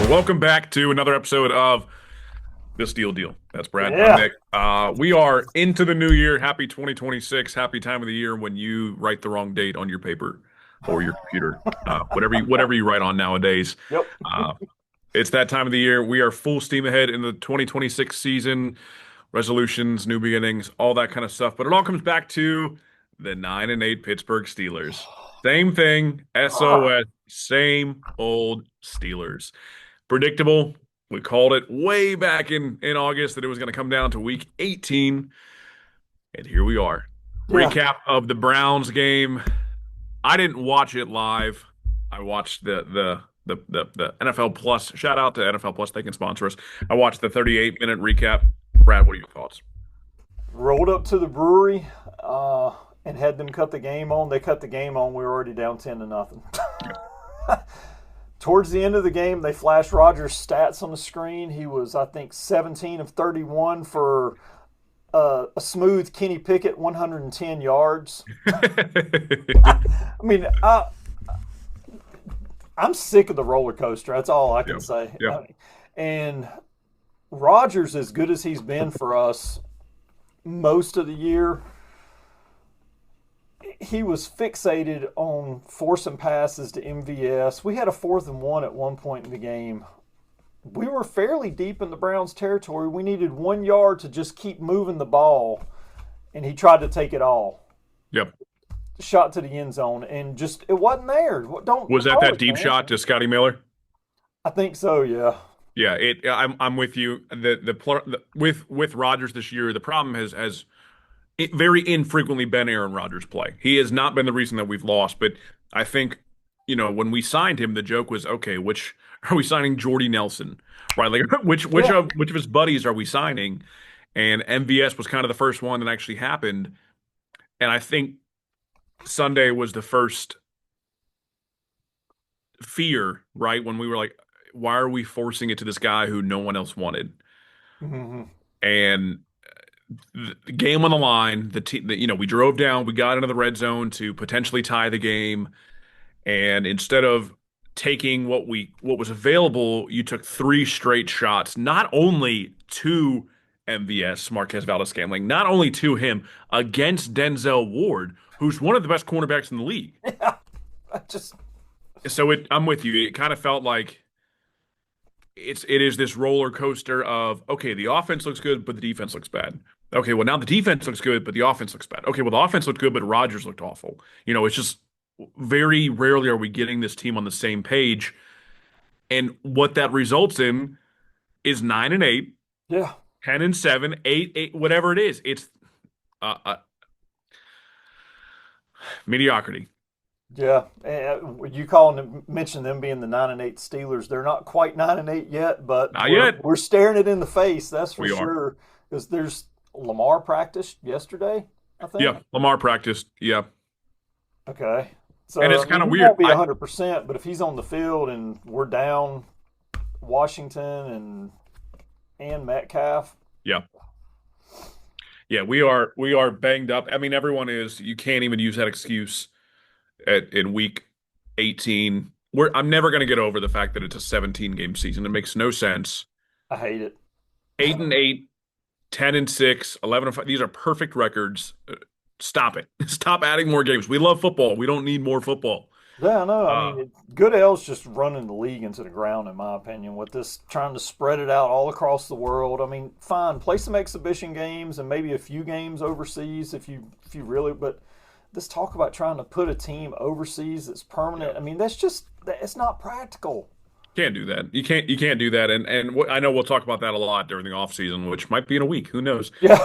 Welcome back to another episode of The Steel Deal. That's Brad. I'm Yeah. Nick. We are into the new year. Happy 2026. Happy time of the year when you write the wrong date on your paper or your computer, whatever you write on nowadays. Yep. Uh, it's that time of the year. We are full steam ahead in the 2026 season. Resolutions, new beginnings, all that kind of stuff. But it all comes back to the 9-8 Pittsburgh Steelers. Same thing, Ah, SOS, same old Steelers. Predictable. We called it way back in August that it was going to come down to week 18, and here we are. yeah. Recap of the Browns game. I didn't watch it live. I watched the NFL Plus. Shout out to NFL Plus, they can sponsor us. I watched the 38-minute recap. Brad, what are your thoughts? Rolled up to the brewery and had them cut the game on. They cut the game on. We were already down 10-0. Towards the end of the game, they flashed Rogers' stats on the screen. He was, I think, 17 of 31 for a smooth Kenny Pickett 110 yards. I mean, I'm sick of the roller coaster. That's all I can Yeah, say. yeah, And Rogers, as good as he's been for us most of the year, he was fixated on forcing passes to MVS. We had a 4th and 1 at one point in the game. We were fairly deep in the Browns' territory. We needed 1 yard to just keep moving the ball, and he tried to take it all. yep. Shot to the end zone, and just it wasn't there. Don't Was that call that it, deep man. shot to Scotty Miller? I think so. Yeah. Yeah, I'm with you. With Rodgers this year, the problem has it very infrequently been Aaron Rodgers' play. He has not been the reason that we've lost. But I think, when we signed him, the joke was, okay, which are we signing Jordy Nelson? Right? Like which Yeah. of his buddies are we signing? And MVS was kind of the first one that actually happened. And I think Sunday was the first fear, right? When we were like, why are we forcing it to this guy who no one else wanted? Hmm. And the game on the line, we drove down, we got into the red zone to potentially tie the game, and instead of taking what was available, you took three straight shots, not only to MVS, Marquez Valdes-Scantling, not only to him, against Denzel Ward, who's one of the best cornerbacks in the league. Yeah. I just So I'm with you. It kind of felt like it is this roller coaster of, okay, the offense looks good, but the defense looks bad. Okay, well, now the defense looks good, but the offense looks bad. Okay, well, the offense looked good, but Rodgers looked awful. It's just very rarely are we getting this team on the same page. And what that results in is 9-8, yeah. 10-7, 8-8, whatever it is. It's uh, mediocrity. Yeah, you calling them, mention them being the 9-8 Steelers. They're not quite 9-8 yet, but Not we're yet. we're staring it in the face. That's for We are. sure. Because there's Lamar practiced yesterday, I think. Yeah, Lamar practiced. Yeah. Okay, And so it's I mean kind of he weird. won't be 100%, but if he's on the field and we're down Washington and Metcalf, Yeah. Yeah, we are banged up. I mean, everyone is. You can't even use that excuse in week 18. I'm never going to get over the fact that it's a 17 game season. It makes no sense. I hate it. 8-8, 10-6, 11-5. These are perfect records. Stop it. Stop adding more games. We love football. We don't need more football. Yeah, I know. I Uh, mean, Goodell's just running the league into the ground, in my opinion, with this trying to spread it out all across the world. I mean, fine, play some exhibition games and maybe a few games overseas if you really. But this talk about trying to put a team overseas that's yeah. permanent. I mean, it's not practical. Can't do that. You can't do that. And I know we'll talk about that a lot during the offseason, which might be in a week. Who knows? Yeah.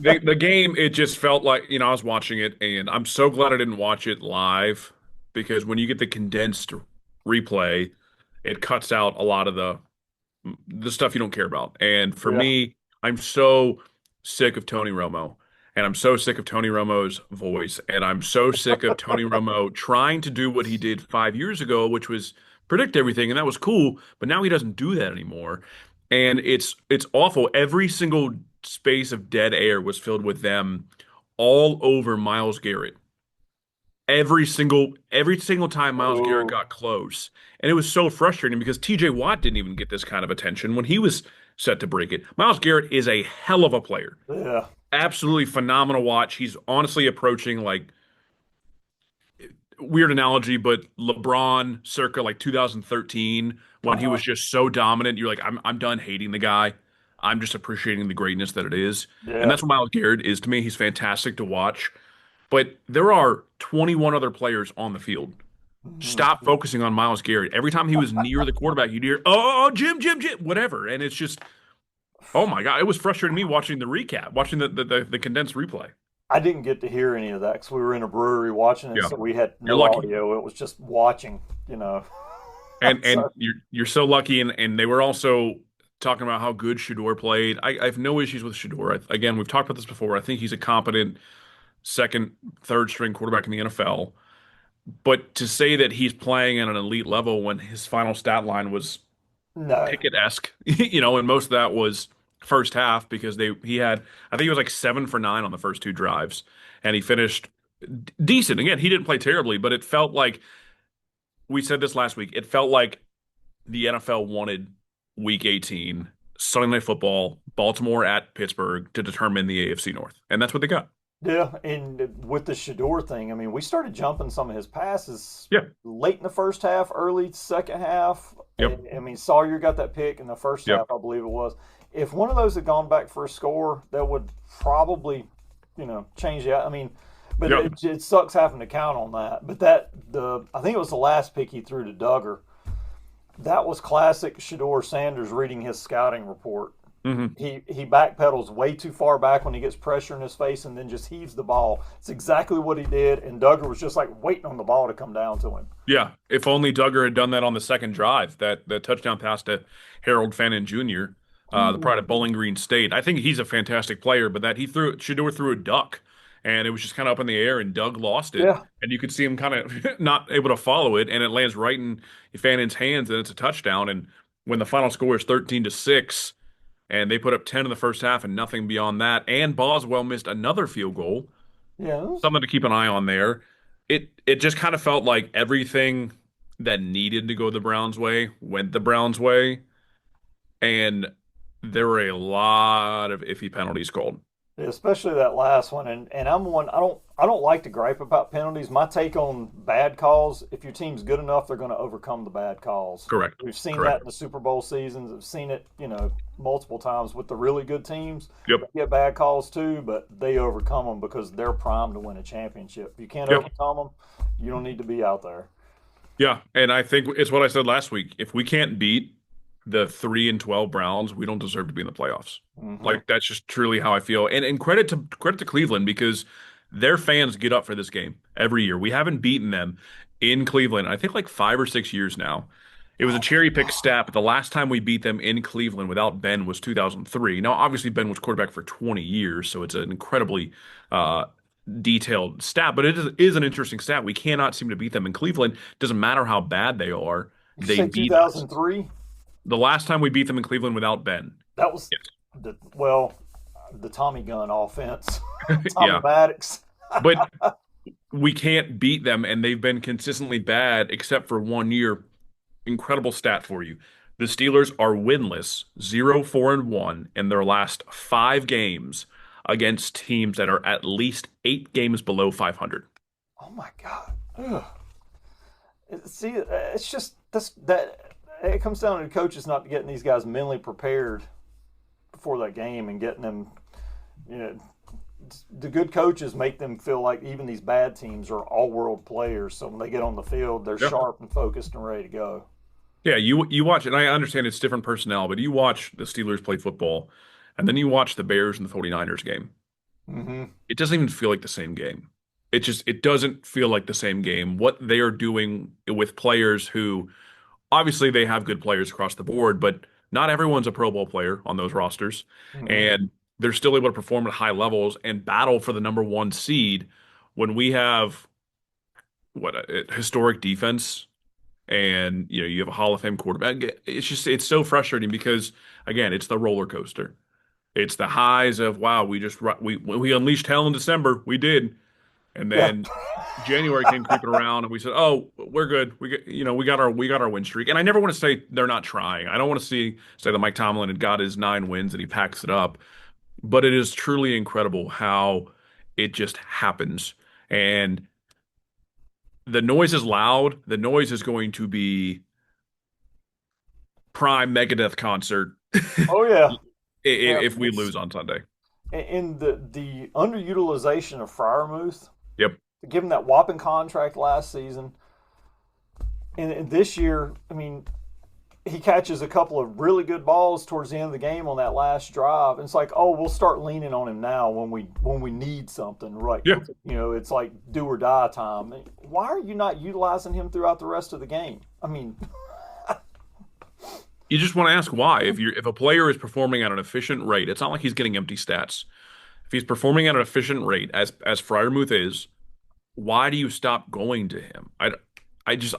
The game, it just felt like, I was watching it, and I'm so glad I didn't watch it live because when you get the condensed replay, it cuts out a lot of the stuff you don't care about. And for Yeah. me, I'm so sick of Tony Romo, and I'm so sick of Tony Romo's voice, and I'm so sick of Tony Romo trying to do what he did 5 years ago, which was predict everything, and that was cool, but now he doesn't do that anymore. And it's awful. Every single space of dead air was filled with them all over Miles Garrett. every single time Miles Garrett Oh, got close. And it was so frustrating because TJ Watt didn't even get this kind of attention when he was set to break it. Miles Garrett is a hell of a player. yeah. Absolutely phenomenal watch. He's honestly approaching like weird analogy, but LeBron circa like 2013 when he Uh-huh. was just so dominant. You're like, I'm done hating the guy. I'm just appreciating the greatness that it is. And Yeah. that's what Miles Garrett is to me. He's fantastic to watch. But there are 21 other players on the field. Mhm. Stop focusing on Miles Garrett. Every time he was near the quarterback, you'd hear, oh, Jim, Jim, Jim, whatever. And it's just, oh my God. It was frustrating me watching the recap, watching the condensed replay. I didn't get to hear any of that because we were in a brewery watching it, Yeah. so we had You're no lucky. audio. It was just watching, you know. And So, you're so lucky. And they were also talking about how good Shador played. I have no issues with Shador. Again, we've talked about this before. I think he's a competent second, third string quarterback in the NFL. But to say that he's playing at an elite level when his final stat line was no. Pickett-esque, and most of that was first half because he had I think he was like 7 for 9 on the first two drives, and he finished decent. Again, he didn't play terribly, but it felt like we said this last week. It felt like the NFL wanted Week 18 Sunday Night Football, Baltimore at Pittsburgh to determine the AFC North, and that's what they got. Yeah, and with the Shador thing, I mean, we started jumping some of his passes Yeah. late in the first half, early second half. Yep. And, I mean, Sawyer got that pick in the first Yep. half, I believe it was. If one of those had gone back for a score, that would probably, change the. I mean, but Yep. it sucks having to count on that. But I think it was the last pick he threw to Duggar. That was classic Shador Sanders reading his scouting report. Hmm. He backpedals way too far back when he gets pressure in his face and then just heaves the ball. It's exactly what he did, and Duggar was just like waiting on the ball to come down to him. Yeah. If only Duggar had done that on the second drive, that the touchdown pass to Harold Fannin Jr., the Ooh. pride of Bowling Green State. I think he's a fantastic player, but that he threw Shador threw a duck, and it was just kind of up in the air, and Doug lost it, Yeah, and you could see him kind of not able to follow it, and it lands right in Fannin's hands, and it's a touchdown. And when the final score is 13-6, and they put up 10 in the first half and nothing beyond that, and Boswell missed another field goal, yeah, something to keep an eye on there. It just kind of felt like everything that needed to go the Browns way went the Browns way, and there were a lot of iffy penalties called. especially that last one. And I'm one. I don't like to gripe about penalties. My take on bad calls: if your team's good enough, they're going to overcome the bad calls. Correct. We've seen Correct. that in the Super Bowl seasons. I've seen it, multiple times with the really good teams. Yep. They get bad calls too, but they overcome them because they're primed to win a championship. If you can't Yep. overcome them, you don't need to be out there. Yeah, and I think it's what I said last week. If we can't beat the 3-12 Browns, we don't deserve to be in the playoffs. Hmm. Like that's just truly how I feel. And credit to Cleveland because their fans get up for this game every year. We haven't beaten them in Cleveland, I think like 5 or 6 years now. It was a Oh cherry my pick stat, but the last time we beat them in Cleveland without Ben was 2003. Now, obviously, Ben was quarterback for 20 years, so it's an incredibly uh, detailed stat, but it is an interesting stat. We cannot seem to beat them in Cleveland. Doesn't matter how bad they are, You they say beat us. 2003? The last time we beat them in Cleveland without Ben. That was Yes. the Tommy gun offense. Tommy Yeah. Maddox. But we can't beat them, and they've been consistently bad except for 1 year. Incredible stat for you. The Steelers are winless, 0-4-1 in their last 5 games against teams that are at least 8 games below 500. Oh my God. Ugh. See, it's just that it comes down to the coaches not getting these guys mentally prepared before that game and getting them, you know, the good coaches make them feel like even these bad teams are all world players. So when they get on the field, they're Yeah. sharp and focused and ready to go. Yeah, you watch, and I understand it's different personnel, but you watch the Steelers play football, and then you watch the Bears and the 49ers game. Hmm. It doesn't even feel like the same game. It doesn't feel like the same game. What they are doing with players who obviously they have good players across the board, but not everyone's a Pro Bowl player on those rosters. Hmm. And they're still able to perform at high levels and battle for the number one seed when we have what a historic defense and you have a Hall of Fame quarterback. It's so frustrating because again, it's the roller coaster. It's the highs of wow, we unleashed hell in December. We did. And Yeah. then January came creeping around and we said, "Oh, we're good. We got our win streak." And I never want to say they're not trying. I don't want to say that Mike Tomlin had got his 9 wins and he packs it up, but it is truly incredible how it just happens. And the noise is loud. The noise is going to be prime Megadeth concert Oh yeah. Yeah. if we It's lose on Sunday. in the underutilization of Freiermuth, Yep. to give him that whopping contract last season, and this year, I mean, he catches a couple of really good balls towards the end of the game on that last drive. And it's like, oh, we'll start leaning on him now when we need something, right? Yeah. It's like do or die time. Why are you not utilizing him throughout the rest of the game? I mean, You just want to ask why. If a player is performing at an efficient rate, it's not like he's getting empty stats. If he's performing at an efficient rate, as Freiermuth is, why do you stop going to him? I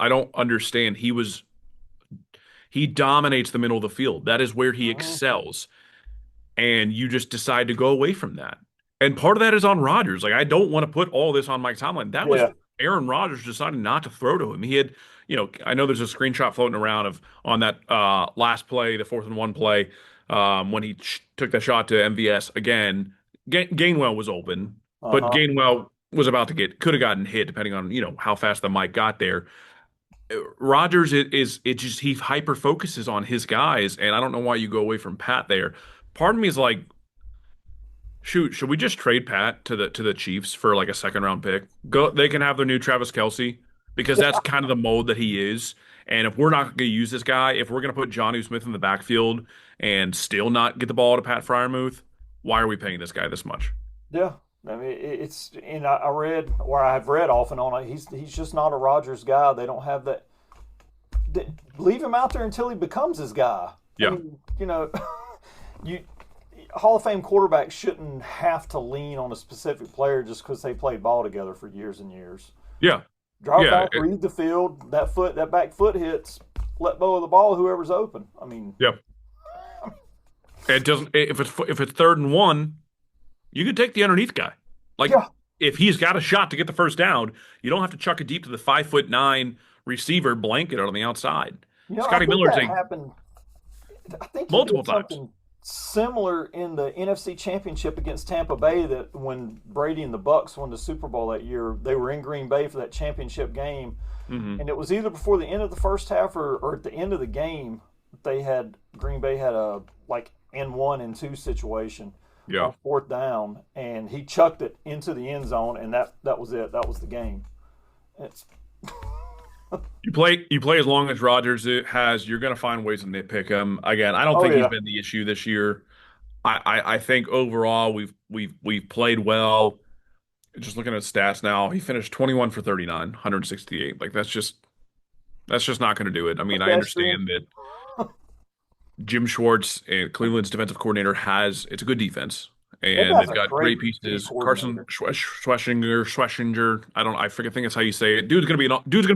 don't understand. He dominates the middle of the field. That is where he excels. And you just decide to go away from that. And part of that is on Rodgers. Like I don't want to put all this on Mike Tomlin. That was yeah, Aaron Rodgers deciding not to throw to him. He had, I know there's a screenshot floating around of on that last play, the 4th and 1 play, when he took that shot to MVS again. Gainwell was open, uh but huh, Gainwell was about to could have gotten hit depending on how fast the mic got there. Rodgers is it just he hyper focuses on his guys, and I don't know why you go away from Pat there. Part of me is like, shoot, should we just trade Pat to the Chiefs for like a second round pick? They can have their new Travis Kelce because that's kind of the mode that he is. And if we're not going to use this guy, if we're going to put Jonnu Smith in the backfield and still not get the ball to Pat Freiermuth, why are we paying this guy this much? yeah. I mean, it's and I read or I've read off and on. He's just not a Rodgers guy. They don't have that. Leave him out there until he becomes his guy. I Yeah, mean, you Hall of Fame quarterbacks shouldn't have to lean on a specific player just because they played ball together for years and years. yeah, Drop yeah, back, read the field. That back foot hits. Let go of the ball. Whoever's open. I mean, yeah. It doesn't. If it's 3rd and 1, you can take the underneath guy. Like yeah, if he's got a shot to get the first down, you don't have to chuck it deep to the 5'9" receiver blanket on the outside. I Scotty think Miller that take happened. I think he multiple did times. something similar in the NFC Championship against Tampa Bay. That when Brady and the Bucks won the Super Bowl that year, they were in Green Bay for that championship game, Hmm. and it was either before the end of the first half or at the end of the game. Green Bay had a like N1 and 2 situation Yeah. on 4th down, and he chucked it into the end zone, and that was it. That was the game. It's You play as long as Rodgers has, you're going to find ways to nitpick him. Again, I don't oh think he's yeah, been the issue this year. I think overall we've played well. Just looking at stats now, he finished 21 for 39, 168. Like that's just not going to do it. I mean, I pedestrian. understand that Jim Schwartz, Cleveland's defensive coordinator, it's a good defense, That and guy's they've a got great great D pieces. Carson coordinator. Schlesinger. I forget. I think that's how you say it. Dude's gonna be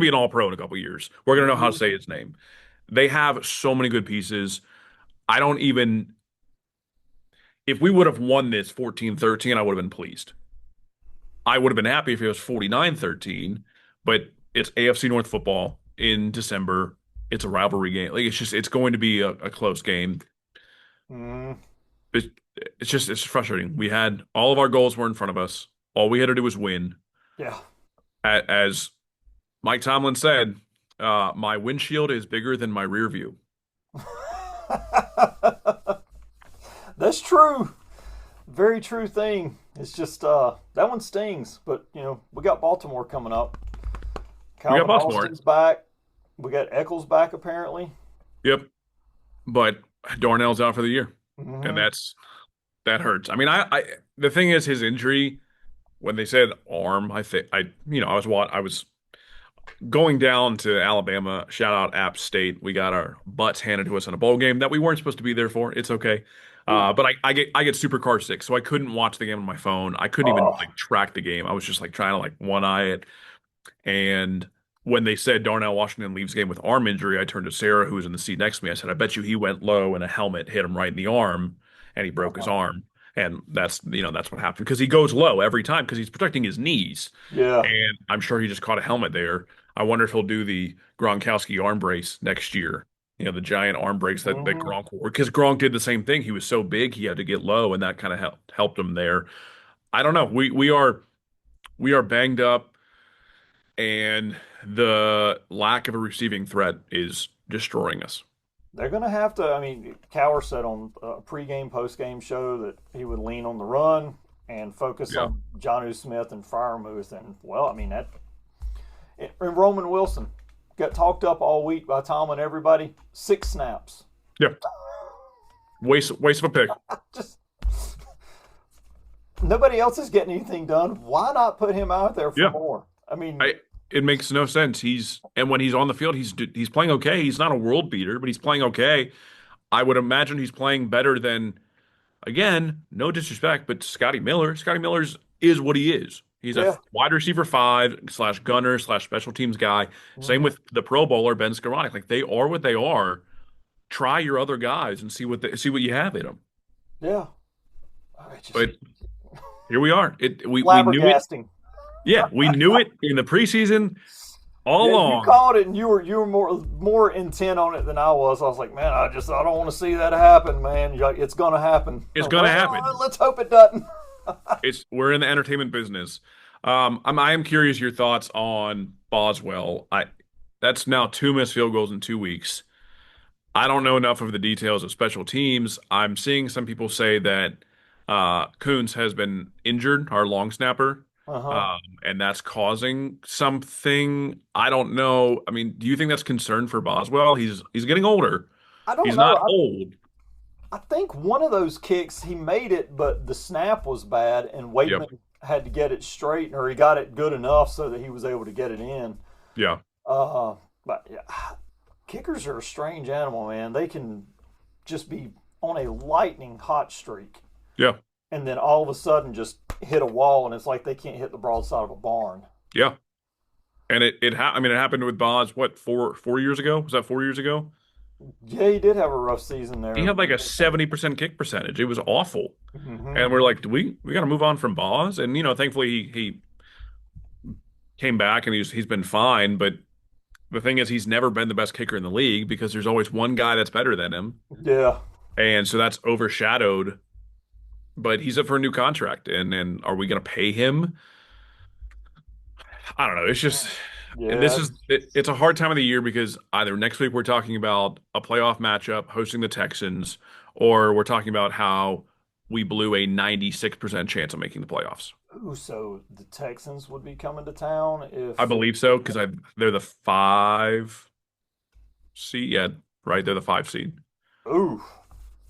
an all pro in a couple years. We're gonna know how to Mhm. say his name. They have so many good pieces. I don't even. If we would have won this 14-13, I would have been pleased. I would have been happy if it was 49-13, but it's AFC North football in December. It's a rivalry game. Like it's going to be a close game. Mm, It's, it's frustrating. We had all of our goals were in front of us. All we had to do was win. yeah. As Mike Tomlin said, my windshield is bigger than my rear view. That's true. Very true thing. It's just that one stings, but we got Baltimore coming up. We got Calvin Baltimore. Austin's back. We got Eccles back apparently. Yep. But Darnell's out for the year. And Hmm. that hurts. I mean, the thing is his injury, when they said arm, I think I was going down to Alabama, shout out App State. We got our butts handed to us in a bowl game that we weren't supposed to be there for. It's okay. Yeah. But I get super car sick, so I couldn't watch the game on my phone. I couldn't even Oh, like track the game. I was just like trying to like one eye it. And when they said Darnell Washington leaves game with arm injury, I turned to Sarah, who was in the seat next to me. I said, "I bet you he went low and a helmet hit him right in the arm, and he broke his uh-huh. arm." And that's what happened because he goes low every time because he's protecting his knees. Yeah. And I'm sure he just caught a helmet there. I wonder if he'll do the Gronkowski arm brace next year. The giant arm brace that Hmm. Gronk wore. Because Gronk did the same thing. He was so big he had to get low, and that kind of helped him there. I don't know. We are banged up, and the lack of a receiving threat is destroying us. They're going to have to. I mean, Cower said on a pregame, postgame show that he would lean on the run and focus Yeah. on Jonnu Smith and Fryermuth. And, well, I mean, and Roman Wilson got talked up all week by Tom and everybody. 6 snaps. Yeah. Waste of a pick. Just nobody else is getting anything done. Why not put him out there for Yeah. more? I mean, I It makes no sense. And when he's on the field, he's playing okay. He's not a world beater, but he's playing okay. I would imagine he's playing better than, again, no disrespect, but Scotty Miller. Scotty Miller's is what he is. He's a yeah. wide receiver five slash gunner slash special teams guy. Same Hmm. with the Pro Bowler Ben Skowronek. Like they are what they are. Try your other guys and see what you have in them. Yeah. I just But here we are. We knew it. flabbergasting. Yeah, we knew it in the preseason all Yeah, you along. called it, and you were more intent on it than I was. I was like, man, I don't want to see that happen, man. You're like, it's gonna happen. It's gonna Well, happen. let's hope it doesn't. We're in the entertainment business. I am curious your thoughts on Boswell. That's now 2 missed field goals in 2 weeks. I don't know enough of the details of special teams. I'm seeing some people say that Coons has been injured, our long snapper, Uh huh. and that's causing something. I don't know. I mean, do you think that's concern for Boswell? He's getting older. I don't He's know. not old. I think one of those kicks he made it, but the snap was bad, and Yep. Waitman had to get it straight, or he got it good enough so that he was able to get it in. Yeah. Uh, but yeah, kickers are a strange animal, man. They can just be on a lightning hot streak, Yeah. and then all of a sudden just hit a wall, and it's like they can't hit the broadside of a barn. Yeah. And I mean, it happened with Bos, what, 4 years ago? Was that 4 years ago? Yeah, he did have a rough season He there. had like a 70% kick percentage. It was awful. Hmm. And we're like, do we got to move on from Boz? And thankfully he came back and he's been fine. But the thing is, he's never been the best kicker in the league because there's always one guy that's better than him, Yeah. and so that's overshadowed. But he's up for a new contract, and are we going to pay him? I don't know. It's just Yeah. it's a hard time of the year because either next week we're talking about a playoff matchup hosting the Texans, or we're talking about how we blew a 96% chance of making the playoffs. Ooh, so the Texans would be coming to town I if. believe so because they're the 5 seed. Yeah, right. They're the 5 seed Ooh,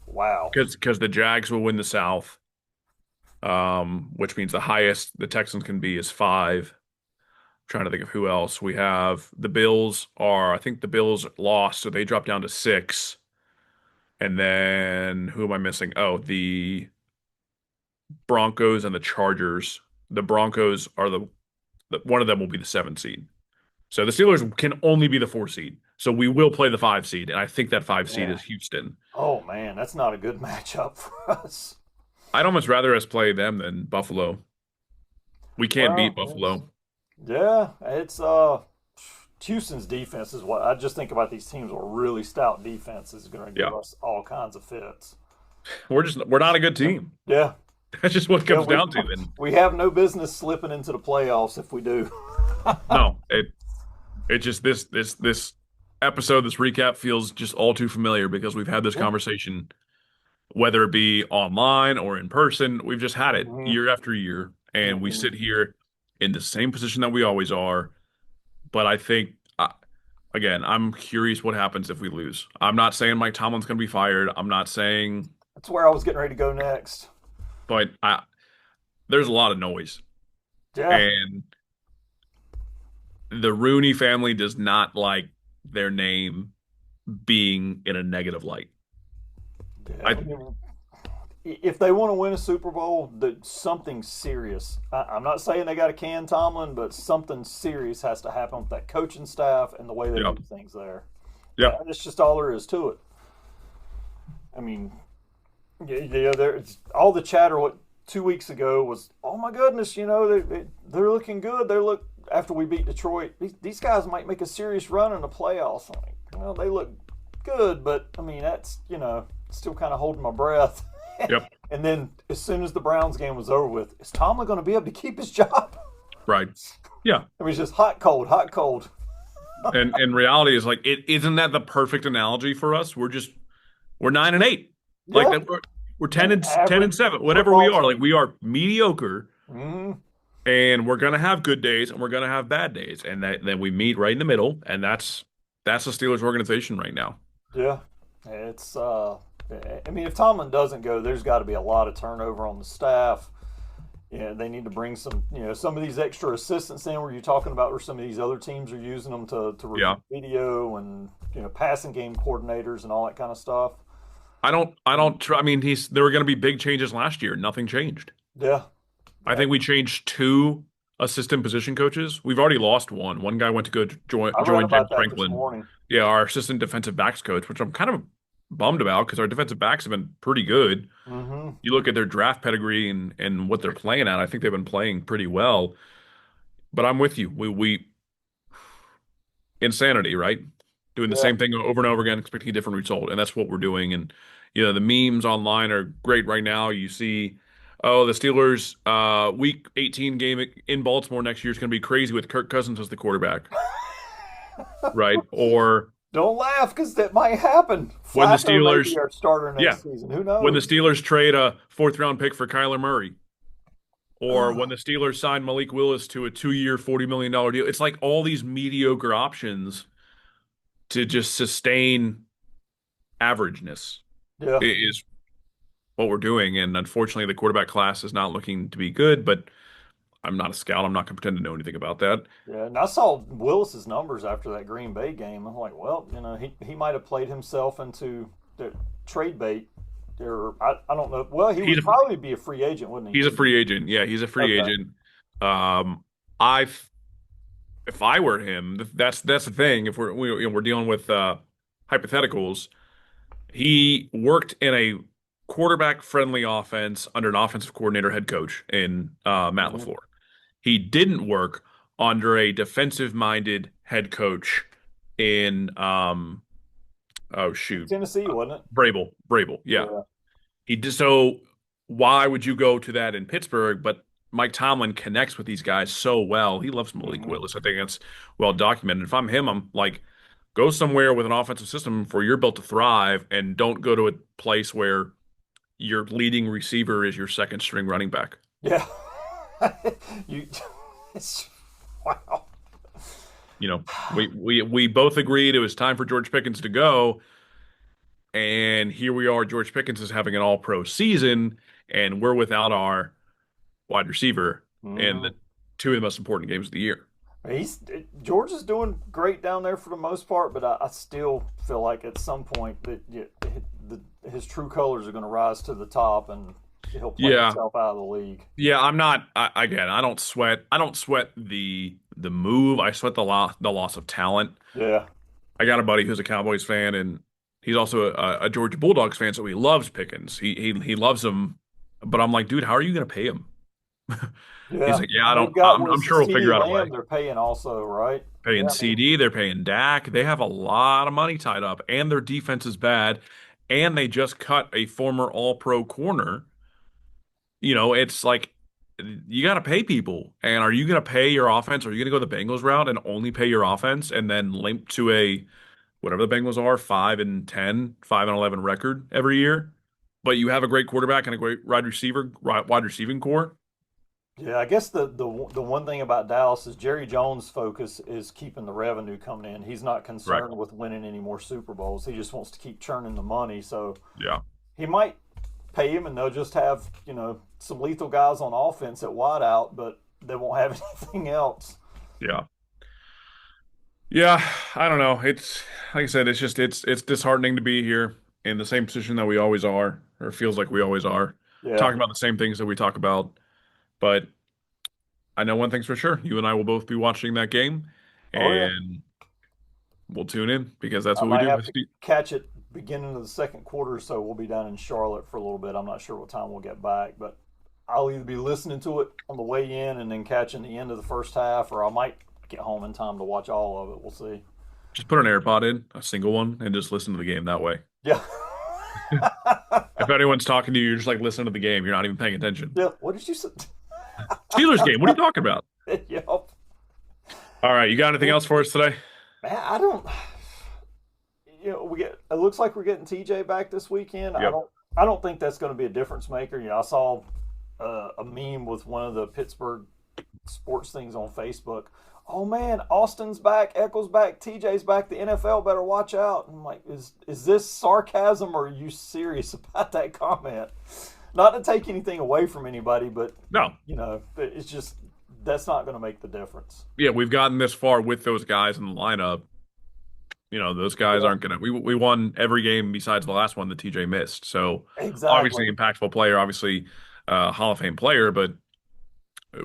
wow. because the Jags will win the South, which means the highest the Texans can be is 5. Trying to think of who else we have. The Bills are. I think the Bills lost, so they dropped down to 6. And then who am I missing? Oh, the Broncos and the Chargers. The Broncos are one of them will be the 7 seed. So the Steelers can only be the 4 seed. So we will play the 5 seed, and I think that 5 seed Yeah. is Houston. Oh man, that's not a good matchup for us. I'd almost rather us play them than Buffalo. We can't beat Well, it's, Buffalo. yeah, it's Houston's defense is what I just think about. These teams with really stout defense is going to give Yeah, us all kinds of fits. we're not a good team. Yeah, That's just what it yeah, comes down to. And we have no business slipping into the playoffs if we do. no, it just this episode, this recap feels just all too familiar because we've had this Yeah. conversation, whether it be online or in person. We've just had it Hmm. year after year, and we Hmm. sit here in the same position that we always are. But I think, again, I'm curious what happens if we lose. I'm not saying Mike Tomlin's going to be fired. I'm not saying, That's where I was getting ready to go next. but there's a lot of noise, Yeah, and the Rooney family does not like their name being in a negative light. yeah. I I mean, if they want to win a Super Bowl, something serious. I'm not saying they got to can Tomlin, but something serious has to happen with that coaching staff and the way they yeah, do things there. yeah, That's just all there is to it. I mean, Yeah, yeah. There's all the chatter. What 2 weeks ago was, oh my goodness, they're looking good. They look after we beat Detroit. These guys might make a serious run in the playoffs. I'm like, well, they look good, but I mean that's still kind of holding my breath. Yep. And then as soon as the Browns game was over with, is Tomlin going to be able to keep his job? Right. Yeah. It was just hot, cold, hot, cold. And reality is like it isn't that the perfect analogy for us? We're 9-8. Like Yeah, that we're 10 an and 10 and average 7, whatever we football are. Like team. we are mediocre Hmm. and we're gonna have good days and we're gonna have bad days. And then we meet right in the middle, and that's the Steelers organization right now. Yeah, it's. I mean, if Tomlin doesn't go, there's got to be a lot of turnover on the staff. Yeah, they need to bring some of these extra assistants in. Where you're talking about, where some of these other teams are using them to Yeah. review video and passing game coordinators and all that kind of stuff. I mean, there were gonna be big changes last year. Nothing changed. Yeah, I think we changed two assistant position coaches. We've already lost one. One guy went to go I read join about James that this Franklin. morning. Yeah, our assistant defensive backs coach, which I'm kind of bummed about because our defensive backs have been pretty good. Hmm. You look at their draft pedigree and what they're playing at, I think they've been playing pretty well. But I'm with you. We insanity, right? Doing the Yeah. same thing over and over again, expecting a different result, and that's what we're doing. And the memes online are great right now. You see, oh, the Steelers week 18 game in Baltimore next year is going to be crazy with Kirk Cousins as the quarterback, right? Or Don't laugh because that might happen. when the Flacco may be Steelers, our starter yeah, next season. Who when the knows? Steelers trade a fourth round pick for Kyler Murray, or when Ugh. the Steelers sign Malik Willis to a 2-year, $40 million deal. It's like all these mediocre options to just sustain averageness Yeah. is what we're doing. And unfortunately, the quarterback class is not looking to be good, but I'm not a scout. I'm not going to pretend to know anything about that. Yeah, and I saw Willis's numbers after that Green Bay game. I'm like, well, he might have played himself into the trade bait. Or I don't know. Well, he He's would a probably be a free agent, wouldn't he? he's a free agent. Yeah, he's a free Okay. agent. I if I were him, that's the thing. If we're dealing with hypotheticals, he worked in a quarterback friendly offense under an offensive coordinator head coach in Matt Hmm. LaFleur. He didn't work under a defensive minded head coach in oh shoot, Tennessee, wasn't it? Brable. Yeah. Yeah. He did so. Why would you go to that in Pittsburgh? But Mike Tomlin connects with these guys so well. He loves Malik Hmm. Willis. I think that's well documented. If I'm him, I'm like, go somewhere with an offensive system where you're built to thrive, and don't go to a place where your leading receiver is your second string running back. Yeah. you. It's, wow. We both agreed it was time for George Pickens to go, and here we are. George Pickens is having an all-pro season, and we're without our wide receiver in the Hmm. two of the most important games of the year. He's George is doing great down there for the most part, but I still feel like at some point that his true colors are going to rise to the top, and he'll play Yeah, himself out of the league. yeah. I'm not. Again, I don't sweat the move. I sweat the loss of talent. Yeah, I got a buddy who's a Cowboys fan, and he's also a Georgia Bulldogs fan, so he loves Pickens. He loves him, but I'm like, dude, how are you going to pay him? He's yeah. like, yeah, I And they've don't. got I'm, what I'm is the sure we'll figure CD out a Lamb way. they're paying also, right? Paying Yeah, I mean, CD, they're paying Dak. They have a lot of money tied up, and their defense is bad. And they just cut a former All-Pro corner. It's like you got to pay people. And are you going to pay your offense? Are you going to go the Bengals route and only pay your offense and then limp to a whatever the Bengals are, 5-10, 5-11 record every year? But you have a great quarterback and a great wide receiving core. yeah. I guess the one thing about Dallas is Jerry Jones' focus is keeping the revenue coming in. He's not Correct. concerned with winning any more Super Bowls. He just wants to keep churning the money. So Yeah. he might pay him, and they'll just have some lethal guys on offense at wideout, but they won't have anything else. Yeah. Yeah, I don't know. It's like I said, it's disheartening to be here in the same position that we always are, or feels like we always are, Yeah. talking about the same things that we talk about. But I know one thing's for sure. You and I will both be watching that game, Oh yeah. and we'll tune in because that's I what we might do. have to catch it beginning of the second quarter or so, we'll be down in Charlotte for a little bit. I'm not sure what time we'll get back, but I'll either be listening to it on the way in and then catching the end of the first half, or I might get home in time to watch all of it. We'll see. Just put an AirPod in, a single one, and just listen to the game that way. Yeah. If anyone's talking to you, you're just like listening to the game. You're not even paying attention. Yeah. What did you say? Steelers game. What are you talking about? Yep. All right, you got anything else for us today? Man, I don't. We get. It looks like we're getting TJ back this weekend. I Yep. don't. I don't think that's going to be a difference maker. I saw a meme with one of the Pittsburgh sports things on Facebook. Oh man, Austin's back, Eccles back, TJ's back. The NFL better watch out. And I'm like, is this sarcasm or are you serious about that comment? Not to take anything away from anybody, but No. it's just that's not going to make the difference. Yeah, we've gotten this far with those guys in the lineup. Those guys Yeah, aren't gonna. We won every game besides the last one that TJ missed. So obviously exactly. impactful player, obviously Hall of Fame player, but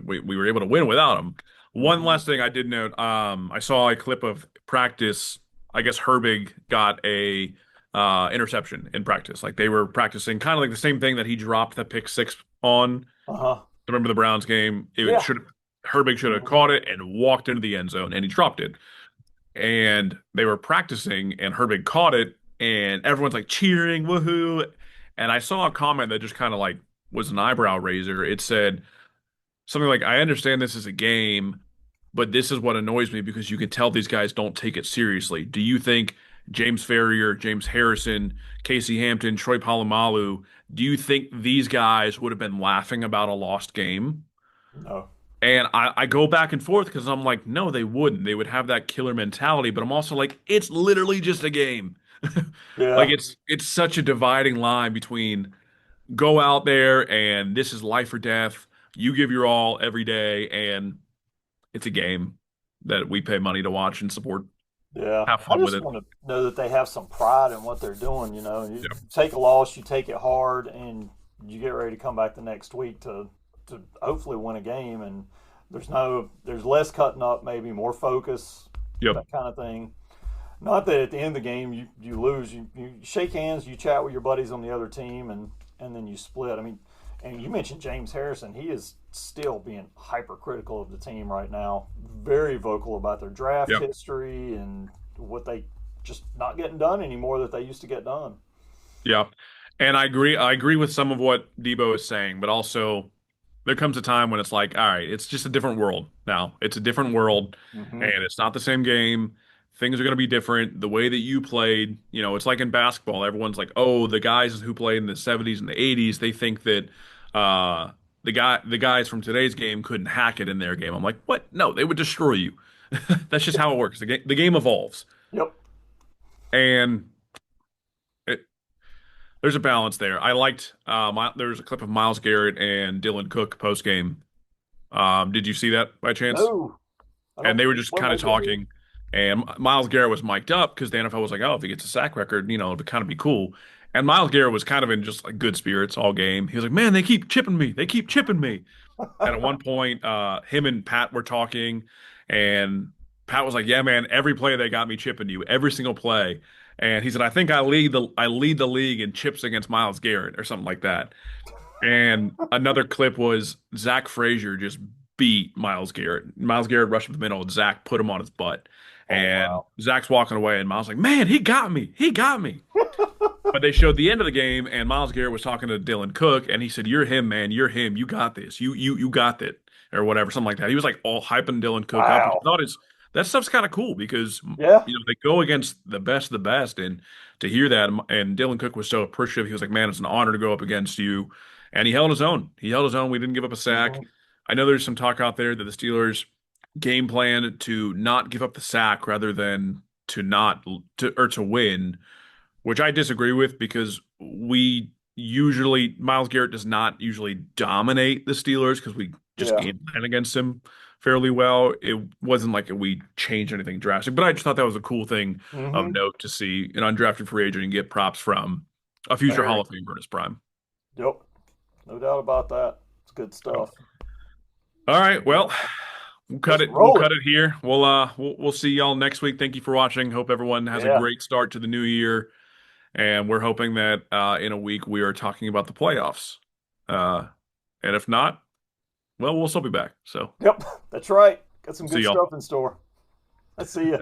we were able to win without him. One Hmm. last thing I did note, I saw a clip of practice. I guess Herbig got a interception in practice. Like they were practicing kind of like the same thing that he dropped the pick six on. Uh huh. Remember the Browns game? It Yeah. should Herbig should have Hmm. caught it and walked into the end zone, and he dropped it. And they were practicing, and Herbig caught it, and everyone's like cheering, woohoo! And I saw a comment that just kind of like was an eyebrow raiser. It said something like, "I understand this is a game, but this is what annoys me because you can tell these guys don't take it seriously. Do you think James Farrier, James Harrison, Casey Hampton, Troy Polamalu, do you think these guys would have been laughing about a lost game?" No. And I go back and forth because I'm like, no, they wouldn't. They would have that killer mentality, but I'm also like, it's literally just a game. Like Yeah. it's such a dividing line between go out there and this is life or death. You give your all every day, and it's a game that we pay money to watch and support. Yeah. Have I fun with just it. want to know that they have some pride in what they're doing. You Yeah. take a loss, you take it hard, and you get ready to come back the next week to hopefully win a game. And there's less cutting up, maybe more focus, Yep. that kind of thing. Not that at the end of the game you lose. You shake hands, you chat with your buddies on the other team, and then you split. I mean, and you mentioned James Harrison. He is still being hypercritical of the team right now. Very vocal about their draft Yep. history and what they just not getting done anymore that they used to get done. Yep. And I agree with some of what Debo is saying, but also there comes a time when it's like, all right, it's just a different world now. It's a different world, Hmm. and it's not the same game. Things are going to be different. The way that you played, it's like in basketball. Everyone's like, oh, the guys who played in the 70s and the 80s, they think that uh, the guys from today's game couldn't hack it in their game. I'm like, what? No, they would destroy you. That's just how it works. The game evolves, Yep. and it, there's a balance there. I liked there's a clip of Miles Garrett and Dylan Cook post game. Did you see that by chance? No, I And don't. they were just What kind of did they do? talking, and Miles Garrett was mic'd up because the NFL was like, "Oh, if he gets a sack record, it'd kind of be cool." And Miles Garrett was kind of in just like good spirits all game. He was like, "Man, they keep chipping me. They keep chipping me." And at one point, him and Pat were talking, and Pat was like, "Yeah, man, every play they got me chipping you, every single play." And he said, "I think I lead the league in chips against Miles Garrett or something like that." And another clip was Zach Frazier just beat Miles Garrett. Miles Garrett rushed up the middle, and Zach put him on his butt. Oh And wow. Zach's walking away, and Miles like, "Man, he got me. He got me." But they showed the end of the game, and Miles Garrett was talking to Dylan Cook, and he said, "You're him, man. You're him. You got this. You got it, or whatever, something like that." He was like all hyping Dylan Cook up, which I Wow. thought is that stuff's kind of cool because Yeah. they go against the best, and to hear that, and Dylan Cook was so appreciative. He was like, "Man, it's an honor to go up against you," and he held his own. He held his own. We didn't give up a sack. Hmm. I know there's some talk out there that the Steelers game plan to not give up the sack rather than to not to win, which I disagree with because we usually Miles Garrett does not usually dominate the Steelers because we just Yeah. game plan against him fairly well. It wasn't like we changed anything drastic, but I just thought that was a cool thing of Hmm. note to see an undrafted free agent and get props from a future Hall Very. of Famer in his prime. Yep. No doubt about that. It's good So, stuff. all right, well, we'll cut Let's it. We'll roll it. cut it here. We'll see y'all next week. Thank you for watching. Hope everyone has a Yeah. great start to the new year. And we're hoping that in a week we are talking about the playoffs. Uh, and if not, well, we'll still be back. So Yep, that's right. Got some see good y'all. stuff in store. Let's see you.